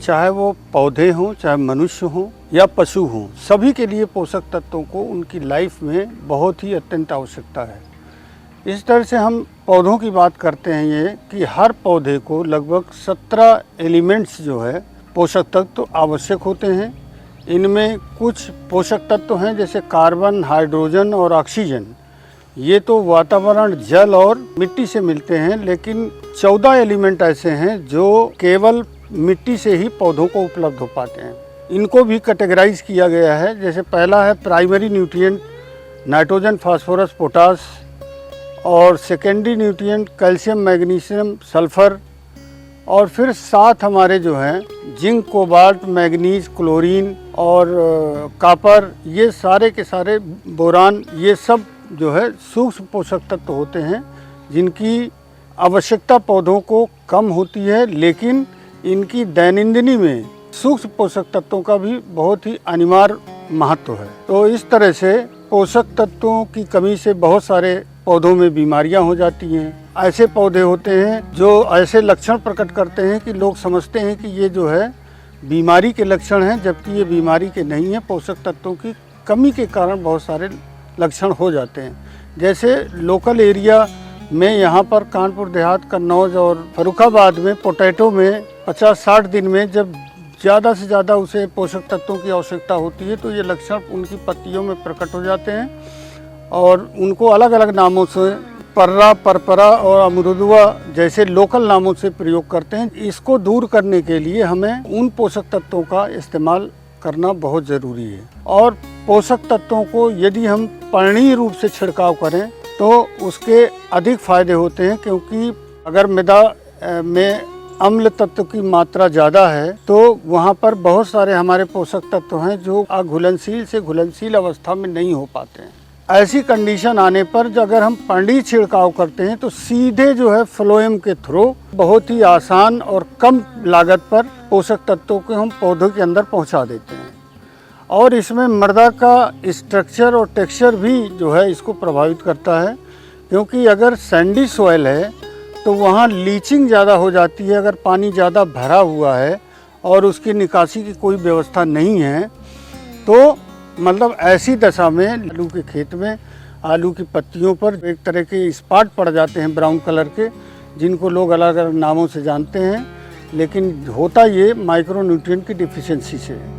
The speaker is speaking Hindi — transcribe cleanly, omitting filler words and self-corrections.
चाहे वो पौधे हों, चाहे मनुष्य हों या पशु हों, सभी के लिए पोषक तत्वों को उनकी लाइफ में बहुत ही अत्यंत आवश्यकता है। इस तरह से हम पौधों की बात करते हैं ये कि हर पौधे को लगभग 17 एलिमेंट्स जो है पोषक तत्व आवश्यक होते हैं। इनमें कुछ पोषक तत्व हैं जैसे कार्बन, हाइड्रोजन और ऑक्सीजन। ये तो वातावरण, जल और मिट्टी से मिलते हैं, लेकिन 14 एलिमेंट ऐसे हैं जो केवल मिट्टी से ही पौधों को उपलब्ध हो पाते हैं। इनको भी कैटेगराइज किया गया है। जैसे पहला है primary nutrient nitrogen, phosphorus, potash, और secondary nutrient calcium, magnesium, sulphur, और फिर 7 हमारे जो हैं जिंक, कोबाल्ट, मैग्नीज, क्लोरीन और कॉपर, ये सारे के सारे, बोरान, ये सब जो है सूक्ष्म पोषक तत्व होते हैं जिनकी आवश्यकता पौधों को कम होती है, लेकिन इनकी दैनंदिनी में सूक्ष्म पोषक तत्वों का भी बहुत ही अनिवार्य महत्व है। तो इस तरह से पोषक तत्वों की कमी से बहुत सारे पौधों में बीमारियां हो जाती हैं। ऐसे पौधे होते हैं जो ऐसे लक्षण प्रकट करते हैं कि लोग समझते हैं कि ये जो है बीमारी के लक्षण हैं, जबकि ये बीमारी के नहीं है। पोषक तत्वों की कमी के कारण बहुत सारे लक्षण हो जाते हैं। जैसे लोकल एरिया में यहाँ पर कानपुर देहात, कन्नौज और फर्रुखाबाद में पोटैटो में 50-60 दिन में जब ज़्यादा से ज़्यादा उसे पोषक तत्वों की आवश्यकता होती है तो ये लक्षण उनकी पत्तियों में प्रकट हो जाते हैं और उनको अलग अलग नामों से पर्रा, परपरा और अमरुदुआ जैसे लोकल नामों से प्रयोग करते हैं। इसको दूर करने के लिए हमें उन पोषक तत्वों का इस्तेमाल करना बहुत ज़रूरी है। और पोषक तत्वों को यदि हम पर्णीय रूप से छिड़काव करें तो उसके अधिक फायदे होते हैं, क्योंकि अगर मृदा में अम्ल तत्व की मात्रा ज़्यादा है तो वहाँ पर बहुत सारे हमारे पोषक तत्व हैं जो अघुलनशील से घुलनशील अवस्था में नहीं हो पाते हैं। ऐसी कंडीशन आने पर अगर हम पर्णीय छिड़काव करते हैं तो सीधे जो है फ्लोएम के थ्रू बहुत ही आसान और कम लागत पर पोषक तत्वों को हम पौधों के अंदर पहुंचा देते हैं। और इसमें मृदा का स्ट्रक्चर और टेक्सचर भी जो है इसको प्रभावित करता है, क्योंकि अगर सैंडी सॉइल है तो वहाँ लीचिंग ज़्यादा हो जाती है। अगर पानी ज़्यादा भरा हुआ है और उसकी निकासी की कोई व्यवस्था नहीं है तो मतलब ऐसी दशा में आलू के खेत में आलू की पत्तियों पर एक तरह के स्पॉट पड़ जाते हैं ब्राउन कलर के, जिनको लोग अलग अलग नामों से जानते हैं, लेकिन होता ये माइक्रो न्यूट्रिएंट की डिफिशियंसी से है।